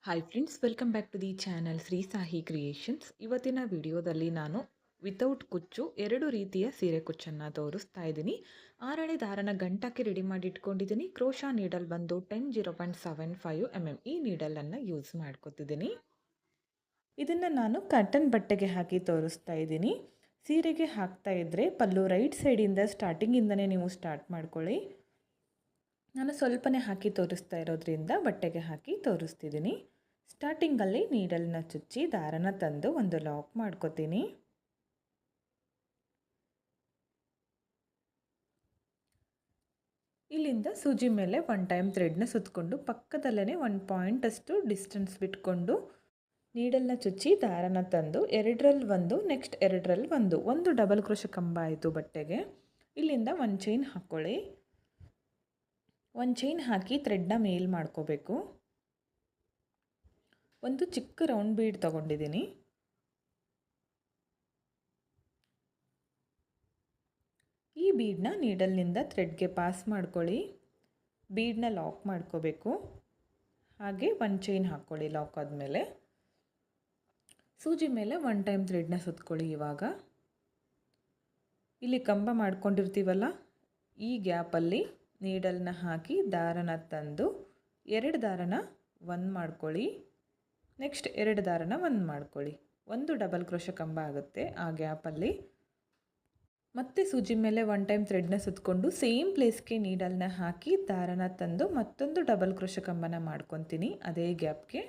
Hi friends, welcome back to the channel Shri Sahi creations. ಇವತ್ತಿನ ವಿಡಿಯೋದಲ್ಲಿ ನಾನು ವಿತೌಟ್ ಕುಚ್ಚು 2 ರೀತಿಯ ಸೀರೆ ಕುಚ್ಚನ್ನು ತೋರಿಸ್ತಾ ಇದ್ದೀನಿ. 6ನೇ ದಾರನ ಗಂಟಕ್ಕೆ ರೆಡಿ ಮಾಡಿ ಇಟ್ಕೊಂಡಿದ್ದೀನಿ. ಕ್ರೋಶಾ ನೀಡಲ್ ಬಂದು 10 0.75 mm ಈ ನೀಡಲನ್ನು ಯೂಸ್ ಮಾಡ್ಕೊತಿದ್ದೀನಿ. ಇದನ್ನು ನಾನು ಕಾಟನ್ ಬಟ್ಟೆಗೆ ಹಾಕಿ ತೋರಿಸ್ತಾ ಇದ್ದೀನಿ. ಸೀರೆಗೆ ಹಾಕ್ತಾ ಇದ್ದರೆ ಪಲ್ಲು ರೈಟ್ ಸೈಡಿಂದ ಸ್ಟಾರ್ಟಿಂಗಿಂದನೇ ನೀವು ಸ್ಟಾರ್ಟ್ ಮಾಡ್ಕೊಳ್ಳಿ. ನಾನು ಸ್ವಲ್ಪನೇ ಹಾಕಿ ತೋರಿಸ್ತಾ ಇರೋದ್ರಿಂದ ಬಟ್ಟೆಗೆ ಹಾಕಿ ತೋರಿಸ್ತಿದ್ದೀನಿ. ಸ್ಟಾರ್ಟಿಂಗಲ್ಲಿ ನೀಡಲ್ನ ಚುಚ್ಚಿ ದಾರನ ತಂದು ಒಂದು ಲಾಕ್ ಮಾಡ್ಕೋತೀನಿ. ಇಲ್ಲಿಂದ ಸೂಜಿ ಮೇಲೆ 1 ಟೈಮ್ ಥ್ರೆಡ್ನ ಸುತ್ತಕೊಂಡು ಪಕ್ಕದಲ್ಲೇ 1 ಪಾಯಿಂಟ್ ಅಷ್ಟು ಡಿಸ್ಟೆನ್ಸ್ ಬಿಟ್ಕೊಂಡು ನೀಡಲ್ನ ಚುಚ್ಚಿ ದಾರನ ತಂದು 2ರಲ್ಲಿ 1, ನೆಕ್ಸ್ಟ್ 2ರಲ್ಲಿ 1 ಡಬಲ್ ಕ್ರೋಶೆ ಕಂಬ ಆಯಿತು ಬಟ್ಟೆಗೆ. ಇಲ್ಲಿಂದ 1 ಚೈನ್ ಹಾಕ್ಕೊಳ್ಳಿ. 1 ಚೈನ್ ಹಾಕಿ ಥ್ರೆಡ್ನ ಮೇಲ್ ಮಾಡ್ಕೋಬೇಕು. ಒಂದು ಚಿಕ್ಕ ರೌಂಡ್ ಬೀಡ್ ತಗೊಂಡಿದ್ದೀನಿ. ಈ ಬೀಡನ್ನ ನೀಡಲ್ನಿಂದ ಥ್ರೆಡ್ಗೆ ಪಾಸ್ ಮಾಡ್ಕೊಳ್ಳಿ. ಬೀಡನ್ನ ಲಾಕ್ ಮಾಡ್ಕೋಬೇಕು. ಹಾಗೆ 1 ಚೈನ್ ಹಾಕ್ಕೊಳ್ಳಿ. ಲಾಕ್ ಆದಮೇಲೆ ಸೂಜಿ ಮೇಲೆ 1 ಟೈಮ್ ಥ್ರೆಡ್ನ ಸುತ್ಕೊಳ್ಳಿ. ಇವಾಗ ಇಲ್ಲಿ ಕಂಬ ಮಾಡ್ಕೊಂಡಿರ್ತೀವಲ್ಲ, ಈ ಗ್ಯಾಪಲ್ಲಿ ನೀಡಲ್ನ ಹಾಕಿ ದಾರನ ತಂದು 2 ದಾರನ 1 ಮಾಡ್ಕೊಳ್ಳಿ. ನೆಕ್ಸ್ಟ್ 2 ದಾರನ 1 ಮಾಡ್ಕೊಳ್ಳಿ. 1 ಡಬಲ್ ಕ್ರೋಶೆ ಕಂಬ ಆಗುತ್ತೆ ಆ ಗ್ಯಾಪಲ್ಲಿ. ಮತ್ತೆ ಸೂಜಿ ಮೇಲೆ 1 ಟೈಮ್ ಥ್ರೆಡ್ನ ಸುತ್ತಕೊಂಡು ಸೇಮ್ ಪ್ಲೇಸ್ಗೆ ನೀಡಲ್ನ ಹಾಕಿ ದಾರನ ತಂದು ಮತ್ತೊಂದು ಡಬಲ್ ಕ್ರೋಶೆ ಕಂಬನ ಮಾಡ್ಕೊತೀನಿ ಅದೇ ಗ್ಯಾಪ್ಗೆ.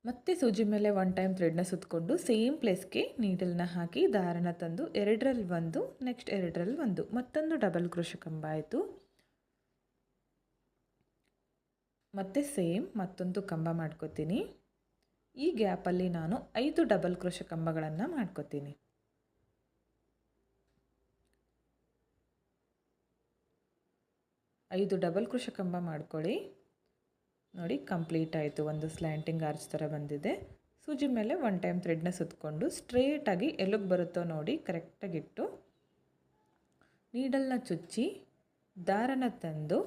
ಮತ್ತೆ ಸೂಜಿ ಮೇಲೆ 1 ಟೈಮ್ ಥ್ರೆಡ್ನ ಸುತ್ತಕೊಂಡು ಸೇಮ್ ಪ್ಲೇಸ್ಗೆ ನೀಡಲ್ನ ಹಾಕಿ ದಾರನ ತಂದು 2ರಲ್ಲಿ 1, ನೆಕ್ಸ್ಟ್ 2ರಲ್ಲಿ 1 ಮತ್ತೊಂದು ಡಬಲ್ ಕ್ರೋಶೆ ಕಂಬ ಆಯಿತು. ಮತ್ತೆ ಸೇಮ್ ಮತ್ತೊಂದು ಕಂಬ ಮಾಡ್ಕೋತೀನಿ. ಈ ಗ್ಯಾಪಲ್ಲಿ ನಾನು 5 ಡಬಲ್ ಕ್ರೋಶೆ ಕಂಬಗಳನ್ನು ಮಾಡ್ಕೋತೀನಿ. 5 ಡಬಲ್ ಕ್ರೋಶೆ ಕಂಬ ಮಾಡ್ಕೊಳ್ಳಿ. ನೋಡಿ, ಕಂಪ್ಲೀಟ್ ಆಯಿತು. ಒಂದು ಸ್ಲ್ಯಾಂಟಿಂಗ್ ಆರ್ಚ್ ಥರ ಬಂದಿದೆ. ಸೂಜಿ ಮೇಲೆ 1 ಟೈಮ್ ಥ್ರೆಡ್ನ ಸುತ್ತಕೊಂಡು ಸ್ಟ್ರೇಟಾಗಿ ಎಲ್ಲಿಗೆ ಬರುತ್ತೋ ನೋಡಿ ಕರೆಕ್ಟಾಗಿಟ್ಟು ನೀಡಲ್ನ ಚುಚ್ಚಿ ದಾರನ ತಂದು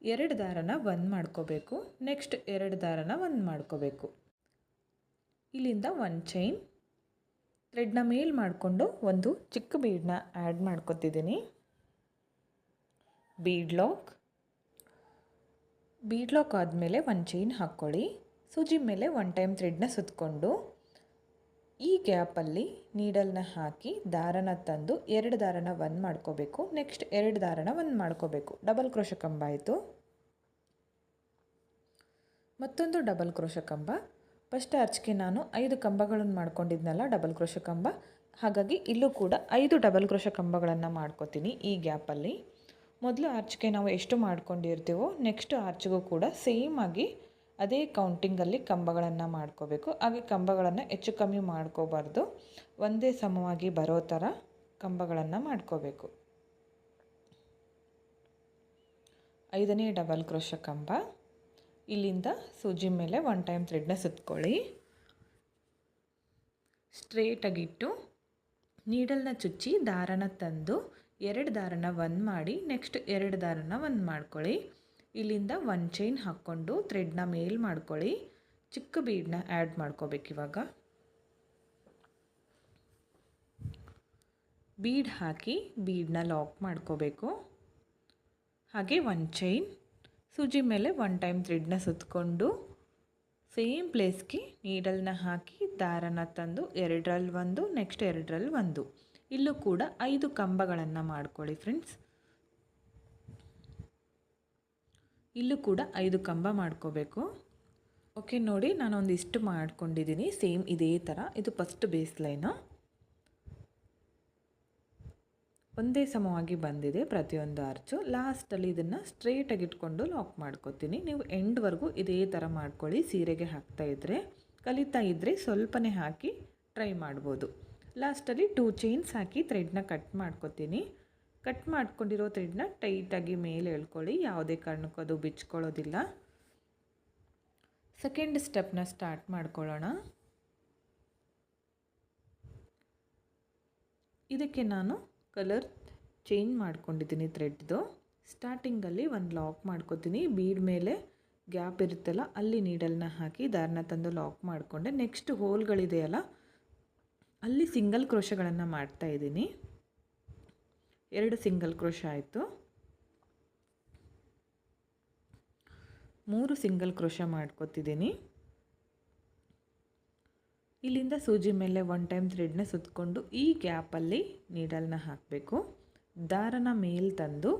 2 ದಾರನ 1 ಮಾಡ್ಕೋಬೇಕು. ನೆಕ್ಸ್ಟ್ 2 ದಾರನ 1 ಮಾಡ್ಕೋಬೇಕು. ಇಲ್ಲಿಂದ 1 ಚೈನ್ ಥ್ರೆಡ್ನ ಮೇಲ್ ಮಾಡಿಕೊಂಡು ಒಂದು ಚಿಕ್ಕ ಬೀಡನ್ನ ಆ್ಯಡ್ ಮಾಡ್ಕೊತಿದ್ದೀನಿ. ಬೀಡ್ ಲಾಕ್ ಆದಮೇಲೆ 1 ಚೈನ್ ಹಾಕ್ಕೊಳ್ಳಿ. ಸೂಜಿ ಮೇಲೆ 1 ಟೈಮ್ ಥ್ರೆಡ್ನ ಸುತ್ತಕೊಂಡು ಈ ಗ್ಯಾಪಲ್ಲಿ ನೀಡಲ್ನ ಹಾಕಿ ದಾರನ ತಂದು 2 ದಾರನ 1 ಮಾಡ್ಕೋಬೇಕು. ನೆಕ್ಸ್ಟ್ 2 ದಾರನ 1 ಮಾಡ್ಕೋಬೇಕು. ಡಬಲ್ ಕ್ರೋಶೆ ಕಂಬ ಆಯಿತು. ಮತ್ತೊಂದು ಡಬಲ್ ಕ್ರೋಶೆ ಕಂಬ. ಫಸ್ಟ್ ಆರ್ಚ್ಗೆ ನಾನು 5 ಕಂಬಗಳನ್ನು ಮಾಡ್ಕೊಂಡಿದ್ನಲ್ಲ ಡಬಲ್ ಕ್ರೋಶೆ ಕಂಬ, ಹಾಗಾಗಿ ಇಲ್ಲೂ ಕೂಡ 5 ಡಬಲ್ ಕ್ರೋಶೆ ಕಂಬಗಳನ್ನು ಮಾಡ್ಕೋತೀನಿ. ಈ ಗ್ಯಾಪಲ್ಲಿ ಮೊದಲು ಆರ್ಚ್ಗೆ ನಾವು ಎಷ್ಟು ಮಾಡ್ಕೊಂಡಿರ್ತೀವೋ ನೆಕ್ಸ್ಟ್ ಆರ್ಚ್ಗೂ ಕೂಡ ಸೇಮ್ ಆಗಿ ಅದೇ ಕೌಂಟಿಂಗಲ್ಲಿ ಕಂಬಗಳನ್ನು ಮಾಡ್ಕೋಬೇಕು. ಹಾಗೆ ಕಂಬಗಳನ್ನು ಹೆಚ್ಚು ಕಮ್ಮಿ ಮಾಡ್ಕೋಬಾರ್ದು, ಒಂದೇ ಸಮವಾಗಿ ಬರೋ ಥರ ಕಂಬಗಳನ್ನು ಮಾಡ್ಕೋಬೇಕು. 5ನೇ ಡಬಲ್ ಕ್ರೋಶೆ ಕಂಬ. ಇಲ್ಲಿಂದ ಸೂಜಿ ಮೇಲೆ 1 ಟೈಮ್ ಥ್ರೆಡ್ನ ಸುತ್ತಕೊಳ್ಳಿ. ಸ್ಟ್ರೇಟಾಗಿಟ್ಟು ನೀಡಲ್ನ ಚುಚ್ಚಿ ದಾರನ ತಂದು 2 ದಾರನ 1 ಮಾಡಿ ನೆಕ್ಸ್ಟ್ 2 ದಾರನ 1 ಮಾಡ್ಕೊಳ್ಳಿ. ಇಲ್ಲಿಂದ 1 ಚೈನ್ ಹಾಕ್ಕೊಂಡು ಥ್ರೆಡ್ನ ಮೇಲ್ ಮಾಡ್ಕೊಳ್ಳಿ. ಚಿಕ್ಕ ಬೀಡನ್ನ ಆ್ಯಡ್ ಮಾಡ್ಕೋಬೇಕು. ಇವಾಗ ಬೀಡ್ ಹಾಕಿ ಬೀಡನ್ನ ಲಾಕ್ ಮಾಡ್ಕೋಬೇಕು. ಹಾಗೆ 1 ಚೈನ್ ಸೂಜಿ ಮೇಲೆ 1 ಟೈಮ್ ಥ್ರೆಡ್ನ ಸುತ್ತಕೊಂಡು ಸೇಮ್ ಪ್ಲೇಸ್ಗೆ ನೀಡಲ್ನ ಹಾಕಿ ದಾರನ ತಂದು 2ರಲ್ಲಿ 1, ನೆಕ್ಸ್ಟ್ 2ರಲ್ಲಿ 1 ಇಲ್ಲೂ ಕೂಡ 5 ಕಂಬಗಳನ್ನು ಮಾಡ್ಕೊಳ್ಳಿ ಫ್ರೆಂಡ್ಸ್. ಇಲ್ಲೂ ಕೂಡ 5 ಕಂಬ ಮಾಡ್ಕೋಬೇಕು. ಓಕೆ, ನೋಡಿ ನಾನೊಂದಿಷ್ಟು ಮಾಡ್ಕೊಂಡಿದ್ದೀನಿ. ಸೇಮ್ ಇದೇ ಥರ. ಇದು ಫಸ್ಟ್ ಬೇಸ್ ಲೈನು. ಒಂದೇ ಸಮವಾಗಿ ಬಂದಿದೆ ಪ್ರತಿಯೊಂದು ಆರ್ಚು. ಲಾಸ್ಟಲ್ಲಿ ಇದನ್ನು ಸ್ಟ್ರೇಟಾಗಿ ಇಟ್ಕೊಂಡು ಲಾಕ್ ಮಾಡ್ಕೋತೀನಿ. ನೀವು ಎಂಡ್ವರೆಗೂ ಇದೇ ಥರ ಮಾಡ್ಕೊಳ್ಳಿ. ಸೀರೆಗೆ ಹಾಕ್ತಾ ಇದ್ದರೆ, ಕಲಿತಾ ಇದ್ದರೆ ಸ್ವಲ್ಪನೇ ಹಾಕಿ ಟ್ರೈ ಮಾಡ್ಬೋದು. ಲಾಸ್ಟಲ್ಲಿ 2 ಚೈನ್ಸ್ ಹಾಕಿ ಥ್ರೆಡ್ನ ಕಟ್ ಮಾಡ್ಕೋತೀನಿ. ಕಟ್ ಮಾಡ್ಕೊಂಡಿರೋ ಥ್ರೆಡ್ನ ಟೈಟಾಗಿ ಮೇಲೆ ಎಳ್ಕೊಳ್ಳಿ. ಯಾವುದೇ ಕಾರಣಕ್ಕೂ ಅದು ಬಿಚ್ಕೊಳ್ಳೋದಿಲ್ಲ. ಸೆಕೆಂಡ್ ಸ್ಟೆಪ್ನ ಸ್ಟಾರ್ಟ್ ಮಾಡ್ಕೊಳ್ಳೋಣ. ಇದಕ್ಕೆ ನಾನು ಕಲರ್ ಚೇಂಜ್ ಮಾಡ್ಕೊಂಡಿದ್ದೀನಿ ಥ್ರೆಡ್ದು. ಸ್ಟಾರ್ಟಿಂಗಲ್ಲಿ 1 ಲಾಕ್ ಮಾಡ್ಕೋತೀನಿ. ಬೀಡ್ ಮೇಲೆ ಗ್ಯಾಪ್ ಇರುತ್ತಲ್ಲ ಅಲ್ಲಿ ನೀಡಲ್ನ ಹಾಕಿ ದಾರನ ತಂದು ಲಾಕ್ ಮಾಡಿಕೊಂಡೆ. ನೆಕ್ಸ್ಟ್ ಹೋಲ್ಗಳಿದೆಯಲ್ಲ ಅಲ್ಲಿ ಸಿಂಗಲ್ ಕ್ರೋಶಗಳನ್ನು ಮಾಡ್ತಾ ಇದ್ದೀನಿ. 2 ಸಿಂಗಲ್ ಕ್ರೋಶ ಆಯಿತು. 3 ಸಿಂಗಲ್ ಕ್ರೋಶ ಮಾಡ್ಕೊತಿದ್ದೀನಿ. ಇಲ್ಲಿಂದ ಸೂಜಿ ಮೇಲೆ 1 ಟೈಮ್ ಥ್ರೆಡ್ನ ಸುತ್ತಕೊಂಡು ಈ ಗ್ಯಾಪಲ್ಲಿ ನೀಡಲ್ನ ಹಾಕಬೇಕು. ದಾರನ ಮೇಲೆ ತಂದು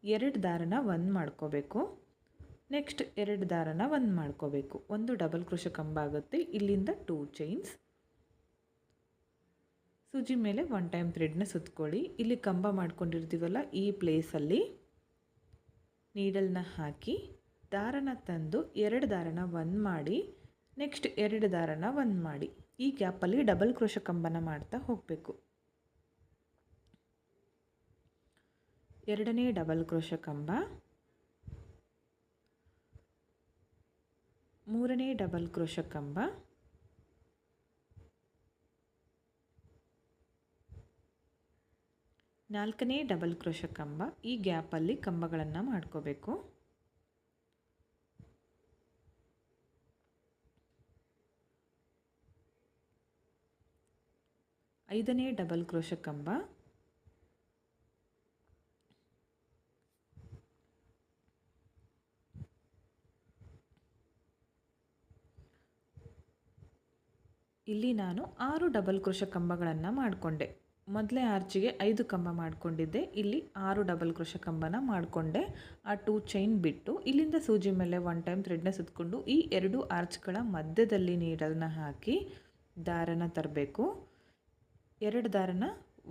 2 ದಾರನ 1 ಮಾಡ್ಕೋಬೇಕು. ನೆಕ್ಸ್ಟ್ 2 ದಾರನ 1 ಮಾಡ್ಕೋಬೇಕು. ಒಂದು ಡಬಲ್ ಕ್ರೋಶ ಕಂಬ ಆಗುತ್ತೆ. ಇಲ್ಲಿಂದ 2 ಚೈನ್ಸ್. ಸೂಜಿ ಮೇಲೆ 1 ಟೈಮ್ ಥ್ರೆಡ್ನ ಸುತ್ತಕೊಳ್ಳಿ. ಇಲ್ಲಿ ಕಂಬ ಮಾಡ್ಕೊಂಡಿರ್ತೀವಲ್ಲ ಈ ಪ್ಲೇಸಲ್ಲಿ ನೀಡಲ್ನ ಹಾಕಿ ದಾರನ ತಂದು 2 ದಾರನ 1 ಮಾಡಿ ನೆಕ್ಸ್ಟ್ 2 ದಾರನ 1 ಮಾಡಿ ಈ ಗ್ಯಾಪಲ್ಲಿ ಡಬಲ್ ಕ್ರೋಶ ಕಂಬನ ಮಾಡ್ತಾ ಹೋಗಬೇಕು. 2ನೇ ಡಬಲ್ ಕ್ರೋಶ ಕಂಬ, 3ನೇ ಡಬಲ್ ಕ್ರೋಶ ಕಂಬ, 4ನೇ ಡಬಲ್ ಕ್ರೋಶ ಕಂಬ. ಈ ಗ್ಯಾಪಲ್ಲಿ ಕಂಬಗಳನ್ನು ಮಾಡ್ಕೋಬೇಕು. 5ನೇ ಡಬಲ್ ಕ್ರೋಶ ಕಂಬ, 6 ಡಬಲ್ ಕ್ರೋಶ ಕಂಬಗಳನ್ನು ಮಾಡಿಕೊಂಡೆ. ಮೊದಲೇ ಆರ್ಚಿಗೆ 5 ಕಂಬ ಮಾಡಿಕೊಂಡಿದ್ದೆ. ಇಲ್ಲಿ 6 ಡಬಲ್ ಕ್ರೋಶ ಕಂಬನ ಮಾಡಿಕೊಂಡೆ. ಆ 2 ಚೈನ್ ಬಿಟ್ಟು ಇಲ್ಲಿಂದ ಸೂಜಿ ಮೇಲೆ 1 ಟೈಮ್ ಥ್ರೆಡ್ನ ಸುತ್ತಕೊಂಡು ಈ 2 ಆರ್ಚ್ಗಳ ಮಧ್ಯದಲ್ಲಿ ನೀಡಲ್ನ ಹಾಕಿ ದಾರನ ತರಬೇಕು. 2 ದಾರನ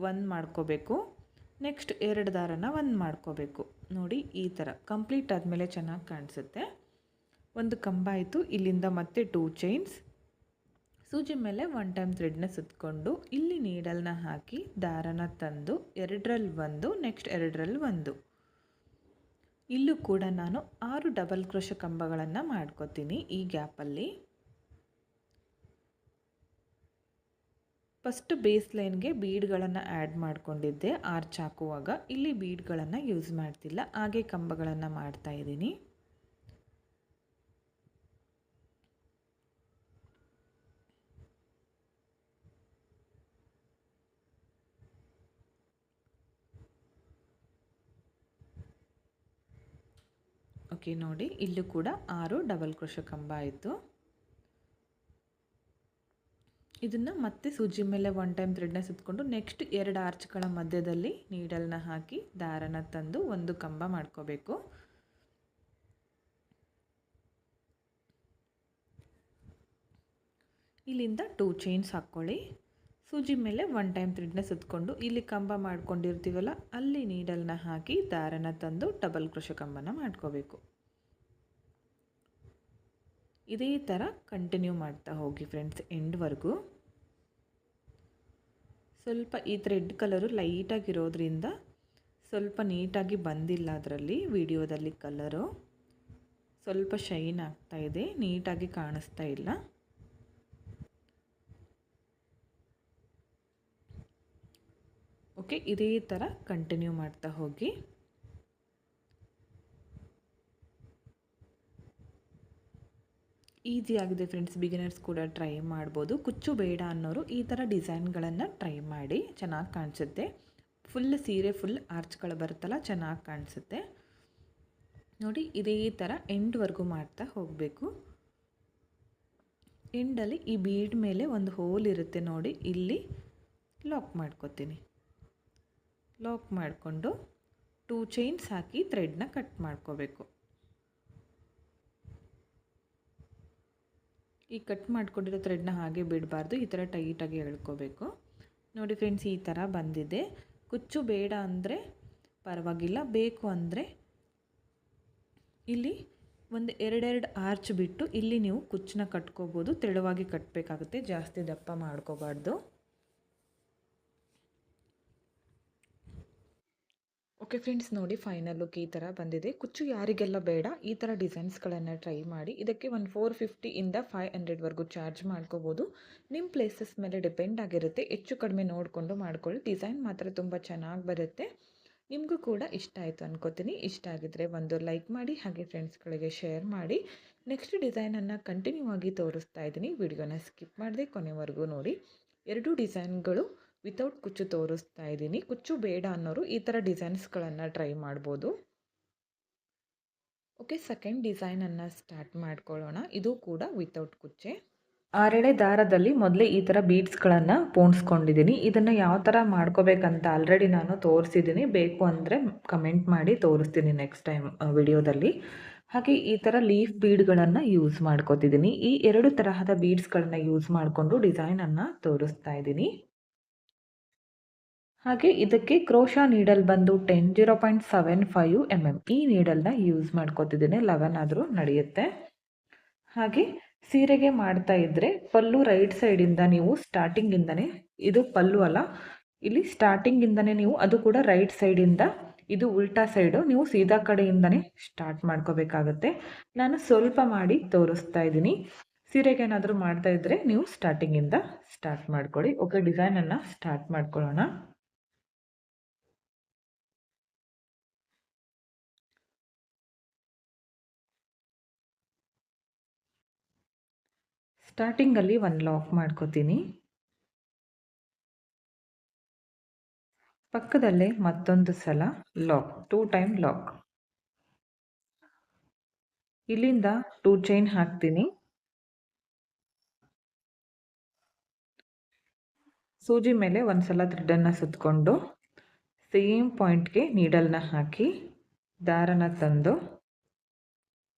1 ಮಾಡ್ಕೋಬೇಕು. ನೆಕ್ಸ್ಟ್ 2 ದಾರನ 1 ಮಾಡ್ಕೋಬೇಕು. ನೋಡಿ ಈ ಥರ ಕಂಪ್ಲೀಟ್ ಆದಮೇಲೆ ಚೆನ್ನಾಗಿ ಕಾಣಿಸುತ್ತೆ. ಒಂದು ಕಂಬ ಆಯಿತು. ಇಲ್ಲಿಂದ ಮತ್ತೆ 2 ಚೈನ್ಸ್. ಸೂಜಿ ಮೇಲೆ 1 ಟೈಮ್ ಥ್ರೆಡ್ನ ಸುತ್ತಕೊಂಡು ಇಲ್ಲಿ ನೀಡಲ್ನ ಹಾಕಿ ದಾರನ ತಂದು 2ರಲ್ಲಿ 1 ನೆಕ್ಸ್ಟ್ 2ರಲ್ಲಿ 1. ಇಲ್ಲೂ ಕೂಡ ನಾನು 6 ಡಬಲ್ ಕ್ರೋಶ ಕಂಬಗಳನ್ನು ಮಾಡ್ಕೋತೀನಿ. ಈ ಗ್ಯಾಪಲ್ಲಿ ಫಸ್ಟ್ ಬೇಸ್ ಲೈನ್ಗೆ ಬೀಡ್ಗಳನ್ನು ಆ್ಯಡ್ ಮಾಡ್ಕೊಂಡಿದ್ದೆ ಆರ್ಚ್ ಹಾಕುವಾಗ. ಇಲ್ಲಿ ಬೀಡ್ಗಳನ್ನು ಯೂಸ್ ಮಾಡ್ತಿಲ್ಲ, ಹಾಗೆ ಕಂಬಗಳನ್ನು ಮಾಡ್ತಾ ಇದ್ದೀನಿ. ಓಕೆ ನೋಡಿ, ಇಲ್ಲೂ ಕೂಡ 6 ಡಬಲ್ ಕ್ರೋಶ ಕಂಬ ಆಯಿತು. ಇದನ್ನು ಮತ್ತೆ ಸೂಜಿ ಮೇಲೆ 1 ಟೈಮ್ ಥ್ರೆಡ್ನ ಸುತ್ತಕೊಂಡು ನೆಕ್ಸ್ಟ್ 2 ಆರ್ಚ್ಗಳ ಮಧ್ಯದಲ್ಲಿ ನೀಡಲ್ನ ಹಾಕಿ ದಾರನ ತಂದು ಒಂದು ಕಂಬ ಮಾಡ್ಕೋಬೇಕು. ಇಲ್ಲಿಂದ 2 ಚೈನ್ಸ್ ಹಾಕ್ಕೊಳ್ಳಿ. ಸೂಜಿ ಮೇಲೆ 1 ಟೈಮ್ ಥ್ರೆಡ್ನ ಸುತ್ತಕೊಂಡು ಇಲ್ಲಿ ಕಂಬ ಮಾಡ್ಕೊಂಡಿರ್ತೀವಲ್ಲ ಅಲ್ಲಿ ನೀಡಲ್ನ ಹಾಕಿ ದಾರನ ತಂದು ಡಬಲ್ ಕ್ರೋಶ ಕಂಬನ ಮಾಡ್ಕೋಬೇಕು. ಇದೇ ಥರ ಕಂಟಿನ್ಯೂ ಮಾಡ್ತಾ ಹೋಗಿ ಫ್ರೆಂಡ್ಸ್ ಎಂಡ್ವರೆಗೂ. ಸ್ವಲ್ಪ ಈ ಥ್ರೆಡ್ ಕಲರು ಲೈಟಾಗಿರೋದ್ರಿಂದ ಸ್ವಲ್ಪ ನೀಟಾಗಿ ಬಂದಿಲ್ಲ ಅದರಲ್ಲಿ ವಿಡಿಯೋದಲ್ಲಿ. ಕಲರು ಸ್ವಲ್ಪ ಶೈನ್ ಆಗ್ತಾ ಇದೆ, ನೀಟಾಗಿ ಕಾಣಿಸ್ತಾ ಇಲ್ಲ. ಓಕೆ, ಇದೇ ಥರ ಕಂಟಿನ್ಯೂ ಮಾಡ್ತಾ ಹೋಗಿ. ಈಸಿ ಆಗಿದೆ ಫ್ರೆಂಡ್ಸ್, ಬಿಗಿನರ್ಸ್ ಕೂಡ ಟ್ರೈ ಮಾಡ್ಬೋದು. ಕುಚ್ಚು ಬೇಡ ಅನ್ನೋರು ಈ ಥರ ಡಿಸೈನ್ಗಳನ್ನು ಟ್ರೈ ಮಾಡಿ, ಚೆನ್ನಾಗಿ ಕಾಣಿಸುತ್ತೆ. ಫುಲ್ ಸೀರೆ ಫುಲ್ ಆರ್ಚ್ಗಳು ಬರುತ್ತಲ್ಲ, ಚೆನ್ನಾಗಿ ಕಾಣಿಸುತ್ತೆ ನೋಡಿ. ಇದೇ ಥರ ಎಂಡ್ವರೆಗೂ ಮಾಡ್ತಾ ಹೋಗಬೇಕು. ಎಂಡಲ್ಲಿ ಈ ಬೀಡ್ ಮೇಲೆ ಒಂದು ಹೋಲ್ ಇರುತ್ತೆ ನೋಡಿ, ಇಲ್ಲಿ ಲಾಕ್ ಮಾಡ್ಕೊತೀನಿ. ಲಾಕ್ ಮಾಡಿಕೊಂಡು 2 ಚೈನ್ಸ್ ಹಾಕಿ ಥ್ರೆಡ್ನ ಕಟ್ ಮಾಡ್ಕೋಬೇಕು. ಈ ಕಟ್ ಮಾಡ್ಕೊಂಡಿರೋ ಥ್ರೆಡ್ನ ಹಾಗೆ ಬಿಡಬಾರ್ದು, ಈ ಥರ ಟೈಟಾಗಿ ಎಳ್ಕೋಬೇಕು. ನೋಡಿ ಫ್ರೆಂಡ್ಸ್, ಈ ಥರ ಬಂದಿದೆ. ಕುಚ್ಚು ಬೇಡ ಅಂದರೆ ಪರವಾಗಿಲ್ಲ, ಬೇಕು ಅಂದರೆ ಇಲ್ಲಿ ಒಂದು 2 ಆರ್ಚ್ ಬಿಟ್ಟು ಇಲ್ಲಿ ನೀವು ಕುಚ್ಚನ್ನ ಕಟ್ಕೋಬೋದು. ತೆಳುವಾಗಿ ಕಟ್ಟಬೇಕಾಗುತ್ತೆ, ಜಾಸ್ತಿ ದಪ್ಪ ಮಾಡ್ಕೋಬಾರ್ದು. ಓಕೆ ಫ್ರೆಂಡ್ಸ್, ನೋಡಿ ಫೈನಲ್ ಲುಕ್ ಈ ಥರ ಬಂದಿದೆ. ಕುಚ್ಚು ಯಾರಿಗೆಲ್ಲ ಬೇಡ ಈ ಥರ ಡಿಸೈನ್ಸ್ಗಳನ್ನು ಟ್ರೈ ಮಾಡಿ. ಇದಕ್ಕೆ ಒಂದು 450 ಇಂದ 500ವರೆಗೂ ಚಾರ್ಜ್ ಮಾಡ್ಕೋಬೋದು. ನಿಮ್ಮ ಪ್ಲೇಸಸ್ ಮೇಲೆ ಡಿಪೆಂಡ್ ಆಗಿರುತ್ತೆ, ಹೆಚ್ಚು ಕಡಿಮೆ ನೋಡಿಕೊಂಡು ಮಾಡ್ಕೊಳ್ಳಿ. ಡಿಸೈನ್ ಮಾತ್ರ ತುಂಬ ಚೆನ್ನಾಗಿ ಬರುತ್ತೆ. ನಿಮಗೂ ಕೂಡ ಇಷ್ಟ ಆಯಿತು ಅನ್ಕೋತೀನಿ. ಇಷ್ಟ ಆಗಿದ್ರೆ ಒಂದು ಲೈಕ್ ಮಾಡಿ, ಹಾಗೆ ಫ್ರೆಂಡ್ಸ್ಗಳಿಗೆ ಶೇರ್ ಮಾಡಿ. ನೆಕ್ಸ್ಟ್ ಡಿಸೈನನ್ನು ಕಂಟಿನ್ಯೂ ಆಗಿ ತೋರಿಸ್ತಾ ಇದ್ದೀನಿ. ವಿಡಿಯೋನ ಸ್ಕಿಪ್ ಮಾಡದೆ ಕೊನೆವರೆಗೂ ನೋಡಿ. 2 ಡಿಸೈನ್ಗಳು ವಿತೌಟ್ ಕುಚ್ಚು ತೋರಿಸ್ತಾ ಇದ್ದೀನಿ. ಕುಚ್ಚು ಬೇಡ ಅನ್ನೋರು ಈ ಥರ ಡಿಸೈನ್ಸ್ಗಳನ್ನು ಟ್ರೈ ಮಾಡ್ಬೋದು. ಓಕೆ, ಸೆಕೆಂಡ್ ಡಿಸೈನನ್ನು ಸ್ಟಾರ್ಟ್ ಮಾಡ್ಕೊಳ್ಳೋಣ. ಇದು ಕೂಡ ವಿತೌಟ್ ಕುಚ್ಚೆ. 6 ಎಳೆ ದಾರದಲ್ಲಿ ಮೊದಲೇ ಈ ಥರ ಬೀಡ್ಸ್ಗಳನ್ನು ಪೋಣಿಸ್ಕೊಂಡಿದ್ದೀನಿ. ಇದನ್ನು ಯಾವ ಥರ ಮಾಡ್ಕೋಬೇಕಂತ ಆಲ್ರೆಡಿ ನಾನು ತೋರಿಸಿದ್ದೀನಿ. ಬೇಕು ಅಂದರೆ ಕಮೆಂಟ್ ಮಾಡಿ, ತೋರಿಸ್ತೀನಿ ನೆಕ್ಸ್ಟ್ ಟೈಮ್ ವಿಡಿಯೋದಲ್ಲಿ. ಹಾಗೆ ಈ ಥರ ಲೀಫ್ ಬೀಡ್ಗಳನ್ನು ಯೂಸ್ ಮಾಡ್ಕೋತಿದ್ದೀನಿ. ಈ 2 ತರಹದ ಬೀಡ್ಸ್ಗಳನ್ನು ಯೂಸ್ ಮಾಡಿಕೊಂಡು ಡಿಸೈನನ್ನು ತೋರಿಸ್ತಾ ಇದ್ದೀನಿ. ಹಾಗೆ ಇದಕ್ಕೆ ಕ್ರೋಶಾ ನೀಡಲ್ ಬಂದು 0.75 mm ಈ ನೀಡಲ್ನ ಯೂಸ್ ಮಾಡ್ಕೋತಿದ್ದೀನಿ. 11 ಆದರೂ ನಡೆಯುತ್ತೆ. ಹಾಗೆ ಸೀರೆಗೆ ಮಾಡ್ತಾ ಇದ್ದರೆ ಪಲ್ಲು ರೈಟ್ ಸೈಡಿಂದ ನೀವು ಸ್ಟಾರ್ಟಿಂಗಿಂದನೇ, ಇದು ಪಲ್ಲು ಅಲ್ಲ, ಇಲ್ಲಿ ಸ್ಟಾರ್ಟಿಂಗಿಂದನೇ ನೀವು, ಅದು ಕೂಡ ರೈಟ್ ಸೈಡಿಂದ, ಇದು ಉಲ್ಟಾ ಸೈಡು, ನೀವು ಸೀದಾ ಕಡೆಯಿಂದನೇ ಸ್ಟಾರ್ಟ್ ಮಾಡ್ಕೋಬೇಕಾಗತ್ತೆ. ನಾನು ಸ್ವಲ್ಪ ಮಾಡಿ ತೋರಿಸ್ತಾ ಇದ್ದೀನಿ. ಸೀರೆಗೆ ಏನಾದರೂ ಮಾಡ್ತಾ ಇದ್ದರೆ ನೀವು ಸ್ಟಾರ್ಟಿಂಗಿಂದ ಸ್ಟಾರ್ಟ್ ಮಾಡ್ಕೊಳ್ಳಿ. ಓಕೆ, ಡಿಸೈನನ್ನು ಸ್ಟಾರ್ಟ್ ಮಾಡ್ಕೊಳ್ಳೋಣ. ಸ್ಟಾರ್ಟಿಂಗಲ್ಲಿ ಒಂದು ಲಾಕ್ ಮಾಡ್ಕೋತೀನಿ. ಪಕ್ಕದಲ್ಲೇ ಮತ್ತೊಂದು ಸಲ ಲಾಕ್, 2 ಟೈಮ್ ಲಾಕ್. ಇಲ್ಲಿಂದ 2 ಚೈನ್ ಹಾಕ್ತೀನಿ. ಸೂಜಿ ಮೇಲೆ ಒಂದು ಸಲ ಥ್ರೆಡನ್ನು ಸುತ್ತಕೊಂಡು ಸೇಮ್ ಪಾಯಿಂಟ್ಗೆ ನೀಡಲ್ನ ಹಾಕಿ ದಾರನ ತಂದು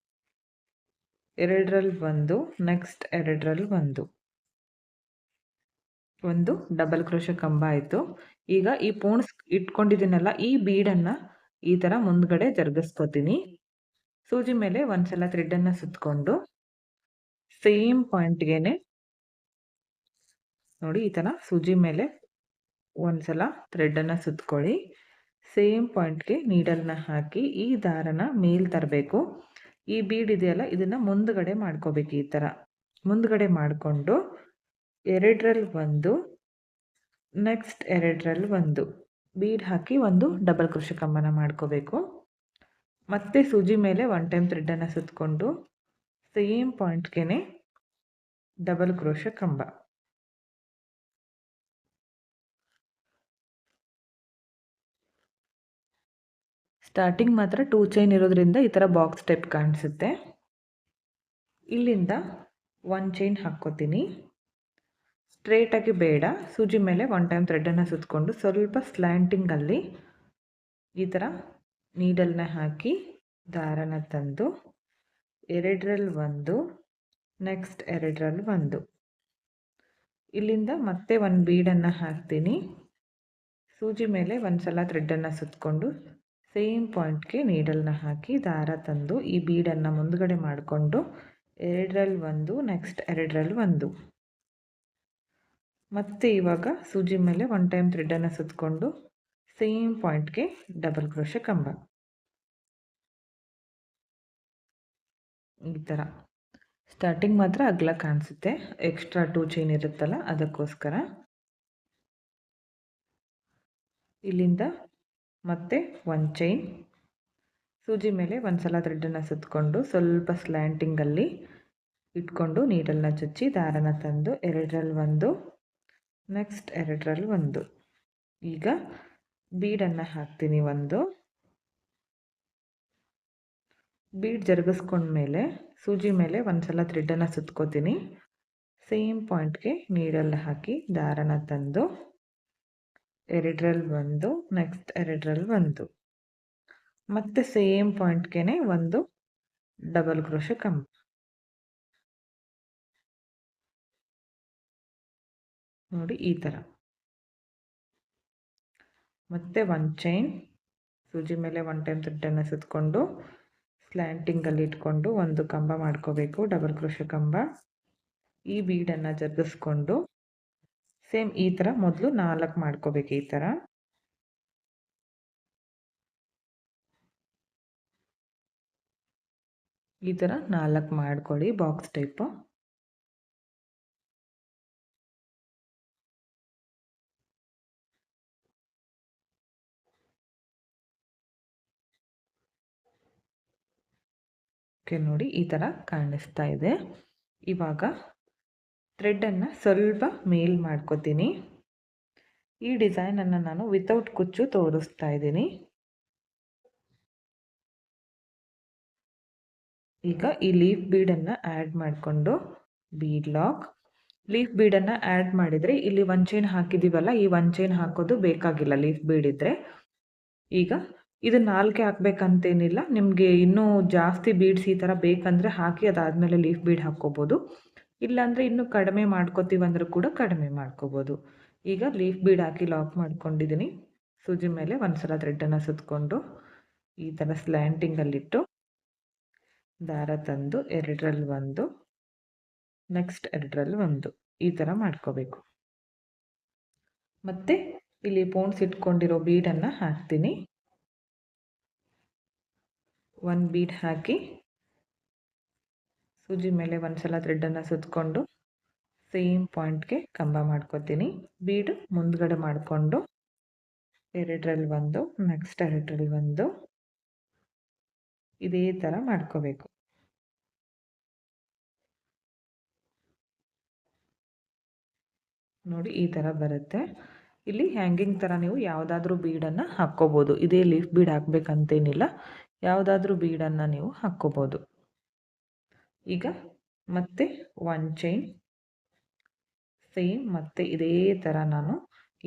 ಎರಡರಲ್ಲಿ ಒಂದು, ನೆಕ್ಸ್ಟ್ ಎರಡರಲ್ಲಿ ಒಂದು ಡಬಲ್ ಕ್ರೋಶೆ ಕಂಬ ಆಯಿತು. ಈಗ ಈ ಪೋಣಿಸ್ ಇಟ್ಕೊಂಡಿದ್ದೀನಲ್ಲ, ಈ ಬೀಡನ್ನು ಈ ಥರ ಮುಂದ್ಗಡೆ ಜರುಗಿಸ್ಕೋತೀನಿ. ಸೂಜಿ ಮೇಲೆ ಒಂದ್ಸಲ ಥ್ರೆಡನ್ನು ಸುತ್ತಕೊಂಡು ಸೇಮ್ ಪಾಯಿಂಟ್ಗೆನೆ ನೋಡಿ, ಈ ಥರ ಸೂಜಿ ಮೇಲೆ ಒಂದ್ಸಲ ಥ್ರೆಡನ್ನು ಸುತ್ಕೊಳ್ಳಿ. ಸೇಮ್ ಪಾಯಿಂಟ್ಗೆ ನೀಡಲ್ನ ಹಾಕಿ ಈ ದಾರನ ಮೇಲ್ ತರಬೇಕು. ಈ ಬೀಡ್ ಇದೆಯಲ್ಲ, ಇದನ್ನು ಮುಂದ್ಗಡೆ ಮಾಡ್ಕೋಬೇಕು. ಈ ಥರ ಮುಂದ್ಗಡೆ ಮಾಡಿಕೊಂಡು ಎರಡರಲ್ಲಿ ಒಂದು, ನೆಕ್ಸ್ಟ್ ಎರಡರಲ್ಲಿ ಒಂದು ಬೀಡ್ ಹಾಕಿ ಒಂದು ಡಬಲ್ ಕ್ರೋಶೆ ಕಂಬನ ಮಾಡ್ಕೋಬೇಕು. ಮತ್ತೆ ಸೂಜಿ ಮೇಲೆ 1 ಟೈಮ್ ಥ್ರೆಡನ್ನು ಸುತ್ತಕೊಂಡು ಸೇಮ್ ಪಾಯಿಂಟ್ಗೆ ಡಬಲ್ ಕ್ರೋಶೆ ಕಂಬ. ಸ್ಟಾರ್ಟಿಂಗ್ ಮಾತ್ರ 2 ಚೈನ್ ಇರೋದ್ರಿಂದ ಈ ಥರ ಬಾಕ್ಸ್ ಟೈಪ್ ಕಾಣಿಸುತ್ತೆ. ಇಲ್ಲಿಂದ 1 ಚೈನ್ ಹಾಕ್ಕೋತೀನಿ. ಸ್ಟ್ರೇಟಾಗಿ ಬೇಡ, ಸೂಜಿ ಮೇಲೆ 1 ಟೈಮ್ ಥ್ರೆಡನ್ನು ಸುತ್ತಕೊಂಡು ಸ್ವಲ್ಪ ಸ್ಲ್ಯಾಂಟಿಂಗಲ್ಲಿ ಈ ಥರ ನೀಡಲ್ನ ಹಾಕಿ ದಾರನ ತಂದು ಎರಡರಲ್ಲಿ ಒಂದು, ನೆಕ್ಸ್ಟ್ ಎರಡರಲ್ಲಿ ಒಂದು, ಇಲ್ಲಿಂದ ಮತ್ತೆ ಒಂದು ಬೀಡನ್ನು ಹಾಕ್ತೀನಿ. ಸೂಜಿ ಮೇಲೆ ಒಂದು ಸಲ ಥ್ರೆಡನ್ನು ಸುತ್ತಕೊಂಡು ಸೇಮ್ ಪಾಯಿಂಟ್ಗೆ ನೀಡಲ್ನ ಹಾಕಿ ದಾರ ತಂದು ಈ ಬೀಡನ್ನು ಮುಂದ್ಗಡೆ ಮಾಡಿಕೊಂಡು ಎರಡರಲ್ಲಿ ಒಂದು, ನೆಕ್ಸ್ಟ್ ಎರಡರಲ್ಲಿ ಒಂದು, ಮತ್ತೆ ಇವಾಗ ಸೂಜಿ ಮೇಲೆ 1 ಟೈಮ್ ಥ್ರೆಡನ್ನು ಸುತ್ತಕೊಂಡು ಸೇಮ್ ಪಾಯಿಂಟ್ಗೆ ಡಬಲ್ ಕ್ರೋಶೆ ಕಂಬ. ಈ ಥರ ಸ್ಟಾರ್ಟಿಂಗ್ ಮಾತ್ರ ಅಗಲ ಕಾಣಿಸುತ್ತೆ, ಎಕ್ಸ್ಟ್ರಾ 2 ಚೈನ್ ಇರುತ್ತಲ್ಲ ಅದಕ್ಕೋಸ್ಕರ. ಇಲ್ಲಿಂದ ಮತ್ತೆ 1 ಚೈನ್, ಸೂಜಿ ಮೇಲೆ ಒಂದು ಸಲ ಥ್ರೆಡನ್ನು ಸುತ್ತಕೊಂಡು ಸ್ವಲ್ಪ ಸ್ಲ್ಯಾಂಟಿಂಗಲ್ಲಿ ಇಟ್ಕೊಂಡು ನೀಡಲ್ನ ಚುಚ್ಚಿ ದಾರನ ತಂದು ಎರಡರಲ್ಲಿ ಒಂದು, ನೆಕ್ಸ್ಟ್ ಎರಡರಲ್ಲಿ ಒಂದು. ಈಗ ಬೀಡನ್ನು ಹಾಕ್ತೀನಿ. ಒಂದು ಬೀಡ್ ಜರುಗಿಸ್ಕೊಂಡ್ಮೇಲೆ ಸೂಜಿ ಮೇಲೆ ಒಂದು ಸಲ ಥ್ರೆಡನ್ನು ಸುತ್ಕೋತೀನಿ. ಸೇಮ್ ಪಾಯಿಂಟ್ಗೆ ನೀಡಲ್ ಹಾಕಿ ದಾರನ ತಂದು ಎರಡರಲ್ಲಿ ಒಂದು, ನೆಕ್ಸ್ಟ್ ಎರಡರಲ್ಲಿ ಒಂದು, ಮತ್ತೆ ಸೇಮ್ ಪಾಯಿಂಟ್ಗೆ ಒಂದು ಡಬಲ್ ಕ್ರೋಶೆ ಕಂಬ. ನೋಡಿ, ಈ ಥರ ಮತ್ತೆ 1 ಚೈನ್, ಸೂಜಿ ಮೇಲೆ 1 ಟೈಮ್ ಥ್ರೆಡನ್ನು ಸುತ್ತಕೊಂಡು ಸ್ಲ್ಯಾಂಟಿಂಗಲ್ಲಿ ಇಟ್ಕೊಂಡು ಒಂದು ಕಂಬ ಮಾಡ್ಕೋಬೇಕು, ಡಬಲ್ ಕ್ರೋಶೆ ಕಂಬ. ಈ ಬೀಡನ್ನು ಜರುಗಿಸ್ಕೊಂಡು ಸೇಮ್ ಈ ಥರ ಮೊದಲು 4 ಮಾಡ್ಕೋಬೇಕು. ಈ ಥರ 4 ಮಾಡ್ಕೊಳ್ಳಿ, ಬಾಕ್ಸ್ ಟೈಪು. ಓಕೆ ನೋಡಿ ಈ ಥರ ಕಾಣಿಸ್ತಾ ಇದೆ. ಇವಾಗ ಥ್ರೆಡ್ಡನ್ನು ಸ್ವಲ್ಪ ಮೇಲ್ ಮಾಡ್ಕೋತೀನಿ. ಈ ಡಿಸೈನನ್ನು ನಾನು ವಿತೌಟ್ ಕುಚ್ಚು ತೋರಿಸ್ತಾ ಇದ್ದೀನಿ. ಈಗ ಈ ಲೀಫ್ ಬೀಡನ್ನು ಆ್ಯಡ್ ಮಾಡಿಕೊಂಡು ಬೀಡ್ ಲಾಕ್, ಲೀಫ್ ಬೀಡನ್ನು ಆ್ಯಡ್ ಮಾಡಿದರೆ ಇಲ್ಲಿ ಒಂದು ಚೈನ್ ಹಾಕಿದ್ದೀವಲ್ಲ, ಈ ಒಂದು ಚೈನ್ ಹಾಕೋದು ಬೇಕಾಗಿಲ್ಲ ಲೀಫ್ ಬೀಡ್ ಇದ್ದರೆ. ಈಗ ಇದು 4 ಹಾಕಬೇಕಂತೇನಿಲ್ಲ, ನಿಮಗೆ ಇನ್ನೂ ಜಾಸ್ತಿ ಬೀಡ್ಸ್ ಈ ಥರ ಬೇಕಂದರೆ ಹಾಕಿ ಅದಾದಮೇಲೆ ಲೀಫ್ ಬೀಡ್ ಹಾಕ್ಕೋಬೋದು. ಇಲ್ಲಾಂದರೆ ಇನ್ನೂ ಕಡಿಮೆ ಮಾಡ್ಕೋತೀವಂದ್ರೂ ಕೂಡ ಕಡಿಮೆ ಮಾಡ್ಕೋಬೋದು. ಈಗ ಲೀಫ್ ಬೀಡ್ ಹಾಕಿ ಲಾಕ್ ಮಾಡ್ಕೊಂಡಿದ್ದೀನಿ. ಸೂಜಿ ಮೇಲೆ ಒಂದು ಸಲ ಥ್ರೆಡ್ಡನ್ನು ಸುತ್ತಕೊಂಡು ಈ ಥರ ಸ್ಲ್ಯಾಂಟಿಂಗಲ್ಲಿಟ್ಟು ದಾರ ತಂದು 2ರಲ್ಲಿ 1, ನೆಕ್ಸ್ಟ್ 2ರಲ್ಲಿ 1 ಈ ಥರ ಮಾಡ್ಕೋಬೇಕು. ಮತ್ತು ಇಲ್ಲಿ ಪೋಣ್ಸ್ ಇಟ್ಕೊಂಡಿರೋ ಬೀಡನ್ನು ಹಾಕ್ತೀನಿ. 1 ಬೀಡ್ ಹಾಕಿ ಸೂಜಿ ಮೇಲೆ ಒಂದು ಸಲ ಥ್ರೆಡ್ಡನ್ನು ಸುತ್ತಕೊಂಡು ಸೇಮ್ ಪಾಯಿಂಟ್ಗೆ ಕಂಬ ಮಾಡ್ಕೋತೀನಿ. ಬೀಡು ಮುಂದ್ಗಡೆ ಮಾಡಿಕೊಂಡು 2ರಲ್ಲಿ 1, ನೆಕ್ಸ್ಟ್ 2ರಲ್ಲಿ 1 ಇದೇ ಥರ ಮಾಡ್ಕೋಬೇಕು. ನೋಡಿ ಈ ಥರ ಬರುತ್ತೆ. ಇಲ್ಲಿ ಹ್ಯಾಂಗಿಂಗ್ ಥರ ನೀವು ಯಾವುದಾದ್ರೂ ಬೀಡನ್ನು ಹಾಕ್ಕೋಬೋದು. ಇದೇ ಲೀಫ್ ಬೀಡ್ ಹಾಕಬೇಕಂತೇನಿಲ್ಲ, ಯಾವುದಾದ್ರೂ ಬೀಡನ್ನು ನೀವು ಹಾಕ್ಕೋಬೋದು. ಈಗ ಮತ್ತೆ 1 ಚೈನ್ ಸೇಮ್, ಮತ್ತು ಇದೇ ಥರ ನಾನು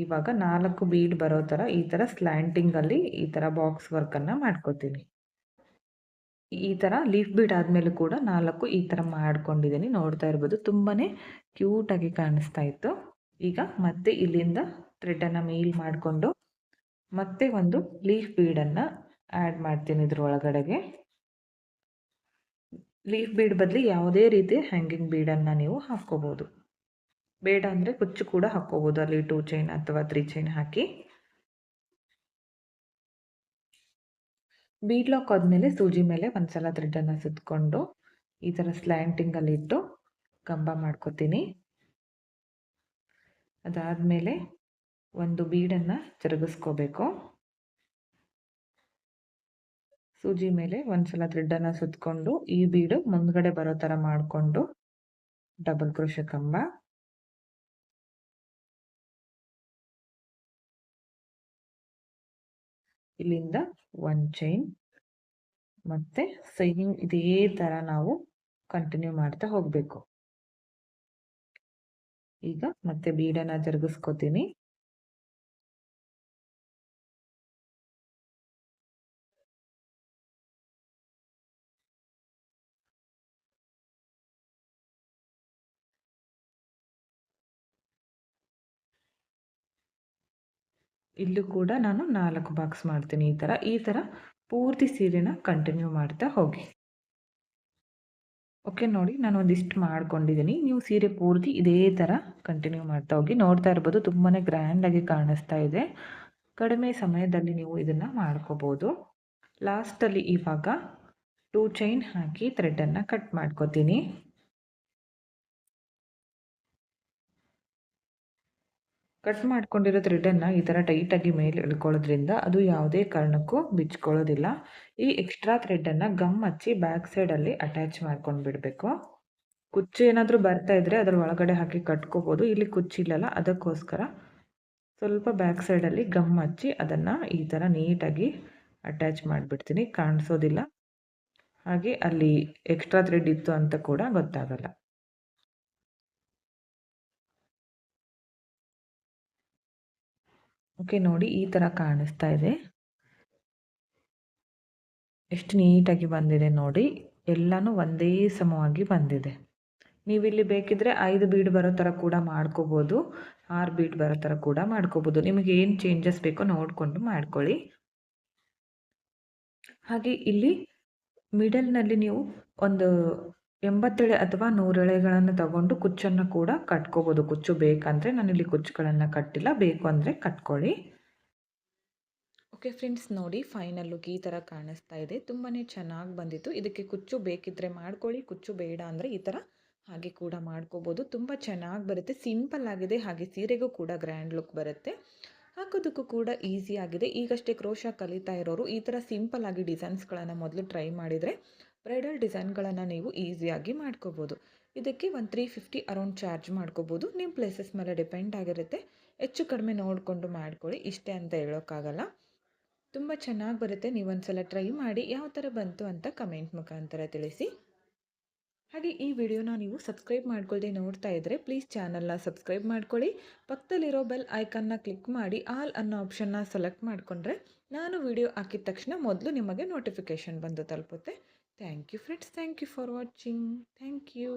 ಇವಾಗ 4 ಬೀಡ್ ಬರೋ ಥರ ಈ ಥರ ಸ್ಲ್ಯಾಂಟಿಂಗಲ್ಲಿ ಈ ಥರ ಬಾಕ್ಸ್ ವರ್ಕನ್ನು ಮಾಡ್ಕೋತೀನಿ. ಈ ಥರ ಲೀಫ್ ಬೀಡ್ ಆದಮೇಲೆ ಕೂಡ 4 ಈ ಥರ ಮಾಡ್ಕೊಂಡಿದ್ದೀನಿ. ನೋಡ್ತಾ ಇರ್ಬೋದು, ತುಂಬಾ ಕ್ಯೂಟಾಗಿ ಕಾಣಿಸ್ತಾ ಇತ್ತು. ಈಗ ಮತ್ತೆ ಇಲ್ಲಿಂದ ಥ್ರೆಡ್ಡನ್ನು ಮೇಲ್ ಮಾಡಿಕೊಂಡು ಮತ್ತೆ ಒಂದು ಲೀಫ್ ಬೀಡನ್ನು ಆ್ಯಡ್ ಮಾಡ್ತೀನಿ ಇದ್ರ ಒಳಗಡೆಗೆ. ಲೀಫ್ ಬೀಡ್ ಬದಲು ಯಾವುದೇ ರೀತಿ ಹ್ಯಾಂಗಿಂಗ್ ಬೀಡನ್ನು ನೀವು ಹಾಕ್ಕೋಬೋದು. ಬೇಡ ಅಂದರೆ ಕುಚ್ಚು ಕೂಡ ಹಾಕ್ಕೋಬೋದು, ಅಲ್ಲಿ 2 ಚೈನ್ ಅಥವಾ 3 ಚೈನ್ ಹಾಕಿ. ಬೀಡ್ ಲಾಕ್ ಆದಮೇಲೆ ಸೂಜಿ ಮೇಲೆ ಒಂದು ಸಲ ಥ್ರೆಡ್ಡನ್ನು ಸುತ್ತಕೊಂಡು ಈ ಥರ ಸ್ಲ್ಯಾಂಟಿಂಗಲ್ಲಿಟ್ಟು ಕಂಬ ಮಾಡ್ಕೋತೀನಿ. ಅದಾದಮೇಲೆ ಒಂದು ಬೀಡನ್ನು ತಿರುಗಿಸ್ಕೋಬೇಕು. ಸೂಜಿ ಮೇಲೆ ಒಂದು ಸಲ ಥ್ರೆಡ್ಡನ್ನು ಸುತ್ತಕೊಂಡು ಈ ಬೀಡು ಮುಂದ್ಗಡೆ ಬರೋ ಥರ ಮಾಡಿಕೊಂಡು ಡಬಲ್ ಕ್ರೋಶೆ ಕಂಬ, ಇಲ್ಲಿಂದ 1 ಚೈನ್, ಮತ್ತು ಸೇಮ್ ಇದೇ ಥರ ನಾವು ಕಂಟಿನ್ಯೂ ಮಾಡ್ತಾ ಹೋಗಬೇಕು. ಈಗ ಮತ್ತೆ ಬೀಡನ್ನು ತಿರುಗಿಸ್ಕೋತೀನಿ. ಇಲ್ಲೂ ಕೂಡ ನಾನು 4 ಬಾಕ್ಸ್ ಮಾಡ್ತೀನಿ. ಈ ಥರ ಪೂರ್ತಿ ಸೀರೆನ ಕಂಟಿನ್ಯೂ ಮಾಡ್ತಾ ಹೋಗಿ. ಓಕೆ ನೋಡಿ, ನಾನು ಒಂದಿಷ್ಟು ಮಾಡ್ಕೊಂಡಿದ್ದೀನಿ. ನೀವು ಸೀರೆ ಪೂರ್ತಿ ಇದೇ ಥರ ಕಂಟಿನ್ಯೂ ಮಾಡ್ತಾ ಹೋಗಿ. ನೋಡ್ತಾ ಇರ್ಬೋದು, ತುಂಬಾ ಗ್ರ್ಯಾಂಡಾಗಿ ಕಾಣಿಸ್ತಾ ಇದೆ. ಕಡಿಮೆ ಸಮಯದಲ್ಲಿ ನೀವು ಇದನ್ನು ಮಾಡ್ಕೋಬೋದು. ಲಾಸ್ಟಲ್ಲಿ ಇವಾಗ 2 ಚೈನ್ ಹಾಕಿ ಥ್ರೆಡ್ಡನ್ನು ಕಟ್ ಮಾಡ್ಕೋತೀನಿ. ಕಟ್ ಮಾಡ್ಕೊಂಡಿರೋ ಥ್ರೆಡ್ಡನ್ನು ಈ ಥರ ಟೈಟಾಗಿ ಮೇಲೆ ಎಳ್ಕೊಳ್ಳೋದ್ರಿಂದ ಅದು ಯಾವುದೇ ಕಾರಣಕ್ಕೂ ಬಿಚ್ಕೊಳ್ಳೋದಿಲ್ಲ. ಈ ಎಕ್ಸ್ಟ್ರಾ ಥ್ರೆಡ್ಡನ್ನು ಗಮ್ ಹಚ್ಚಿ ಬ್ಯಾಕ್ ಸೈಡಲ್ಲಿ ಅಟ್ಯಾಚ್ ಮಾಡ್ಕೊಂಡು ಬಿಡಬೇಕು. ಕುಚ್ಚು ಏನಾದರೂ ಬರ್ತಾ ಇದ್ದರೆ ಅದರ ಒಳಗಡೆ ಹಾಕಿ ಕಟ್ಕೋಬೋದು. ಇಲ್ಲಿ ಕುಚ್ಚಿಲ್ಲಲ್ಲ, ಅದಕ್ಕೋಸ್ಕರ ಸ್ವಲ್ಪ ಬ್ಯಾಕ್ ಸೈಡಲ್ಲಿ ಗಮ್ ಹಚ್ಚಿ ಅದನ್ನು ಈ ಥರ ನೀಟಾಗಿ ಅಟ್ಯಾಚ್ ಮಾಡಿಬಿಡ್ತೀನಿ. ಕಾಣಿಸೋದಿಲ್ಲ, ಹಾಗೆ ಅಲ್ಲಿ ಎಕ್ಸ್ಟ್ರಾ ಥ್ರೆಡ್ ಇತ್ತು ಅಂತ ಕೂಡ ಗೊತ್ತಾಗಲ್ಲ. ಓಕೆ ನೋಡಿ, ಈ ಥರ ಕಾಣಿಸ್ತಾ ಇದೆ. ಎಷ್ಟು ನೀಟಾಗಿ ಬಂದಿದೆ ನೋಡಿ, ಎಲ್ಲನೂ ಒಂದೇ ಸಮವಾಗಿ ಬಂದಿದೆ. ನೀವಿಲ್ಲಿ ಬೇಕಿದ್ರೆ 5 ಬೀಡ್ ಬರೋ ಥರ ಕೂಡ ಮಾಡ್ಕೋಬೋದು, 6 ಬೀಡ್ ಬರೋ ಥರ ಕೂಡ ಮಾಡ್ಕೋಬೋದು. ನಿಮಗೆ ಏನು ಚೇಂಜಸ್ ಬೇಕೋ ನೋಡಿಕೊಂಡು ಮಾಡ್ಕೊಳ್ಳಿ. ಹಾಗೆ ಇಲ್ಲಿ ಮಿಡಲ್ನಲ್ಲಿ ನೀವು ಒಂದು 80 ಎಳೆ ಅಥವಾ 100 ಎಳೆಗಳನ್ನು ತಗೊಂಡು ಕುಚ್ಚನ್ನು ಕೂಡ ಕಟ್ಕೋಬೋದು. ಕುಚ್ಚು ಬೇಕಂದರೆ, ನಾನಿಲ್ಲಿ ಕುಚ್ಚುಗಳನ್ನು ಕಟ್ಟಿಲ್ಲ, ಬೇಕು ಅಂದರೆ ಕಟ್ಕೊಳ್ಳಿ. ಓಕೆ ಫ್ರೆಂಡ್ಸ್, ನೋಡಿ ಫೈನಲ್ ಲುಕ್ ಈ ಥರ ಕಾಣಿಸ್ತಾ ಇದೆ. ತುಂಬಾ ಚೆನ್ನಾಗಿ ಬಂದಿತ್ತು. ಇದಕ್ಕೆ ಕುಚ್ಚು ಬೇಕಿದ್ದರೆ ಮಾಡ್ಕೊಳ್ಳಿ, ಕುಚ್ಚು ಬೇಡ ಅಂದರೆ ಈ ಥರ ಹಾಗೆ ಕೂಡ ಮಾಡ್ಕೋಬೋದು. ತುಂಬ ಚೆನ್ನಾಗಿ ಬರುತ್ತೆ, ಸಿಂಪಲ್ ಆಗಿದೆ, ಹಾಗೆ ಸೀರೆಗೂ ಕೂಡ ಗ್ರ್ಯಾಂಡ್ ಲುಕ್ ಬರುತ್ತೆ. ಹಾಕೋದಕ್ಕೂ ಕೂಡ ಈಸಿ ಆಗಿದೆ. ಈಗಷ್ಟೇ ಕ್ರೋಶ ಕಲಿತಾ ಇರೋರು ಈ ಥರ ಸಿಂಪಲ್ ಆಗಿ ಡಿಸೈನ್ಸ್ಗಳನ್ನು ಮೊದಲು ಟ್ರೈ ಮಾಡಿದರೆ ಬ್ರೈಡಲ್ ಡಿಸೈನ್ಗಳನ್ನು ನೀವು ಈಸಿಯಾಗಿ ಮಾಡ್ಕೋಬೋದು. ಇದಕ್ಕೆ ಒಂದು 350 ಅರೌಂಡ್ ಚಾರ್ಜ್ ಮಾಡ್ಕೋಬೋದು. ನಿಮ್ಮ ಪ್ಲೇಸಸ್ ಮೇಲೆ ಡಿಪೆಂಡ್ ಆಗಿರುತ್ತೆ. ಹೆಚ್ಚು ಕಡಿಮೆ ನೋಡಿಕೊಂಡು ಮಾಡ್ಕೊಳ್ಳಿ, ಇಷ್ಟೇ ಅಂತ ಹೇಳೋಕ್ಕಾಗಲ್ಲ. ತುಂಬ ಚೆನ್ನಾಗಿ ಬರುತ್ತೆ. ನೀವೊಂದ್ಸಲ ಟ್ರೈ ಮಾಡಿ ಯಾವ ಥರ ಬಂತು ಅಂತ ಕಮೆಂಟ್ ಮುಖಾಂತರ ತಿಳಿಸಿ. ಹಾಗೆ ಈ ವಿಡಿಯೋನ ನೀವು ಸಬ್ಸ್ಕ್ರೈಬ್ ಮಾಡ್ಕೊಳ್ಳದೆ ನೋಡ್ತಾ ಇದ್ದರೆ ಪ್ಲೀಸ್ ಚಾನಲ್ನ ಸಬ್ಸ್ಕ್ರೈಬ್ ಮಾಡ್ಕೊಳ್ಳಿ. ಪಕ್ಕದಲ್ಲಿರೋ ಬೆಲ್ ಐಕನ್ನ ಕ್ಲಿಕ್ ಮಾಡಿ ಆಲ್ ಅನ್ನೋ ಆಪ್ಷನ್ನ ಸೆಲೆಕ್ಟ್ ಮಾಡಿಕೊಂಡ್ರೆ ನಾನು ವಿಡಿಯೋ ಹಾಕಿದ ತಕ್ಷಣ ಮೊದಲು ನಿಮಗೆ ನೋಟಿಫಿಕೇಷನ್ ಬಂದು ತಲುಪುತ್ತೆ. Thank you friends, thank you for watching. Thank you.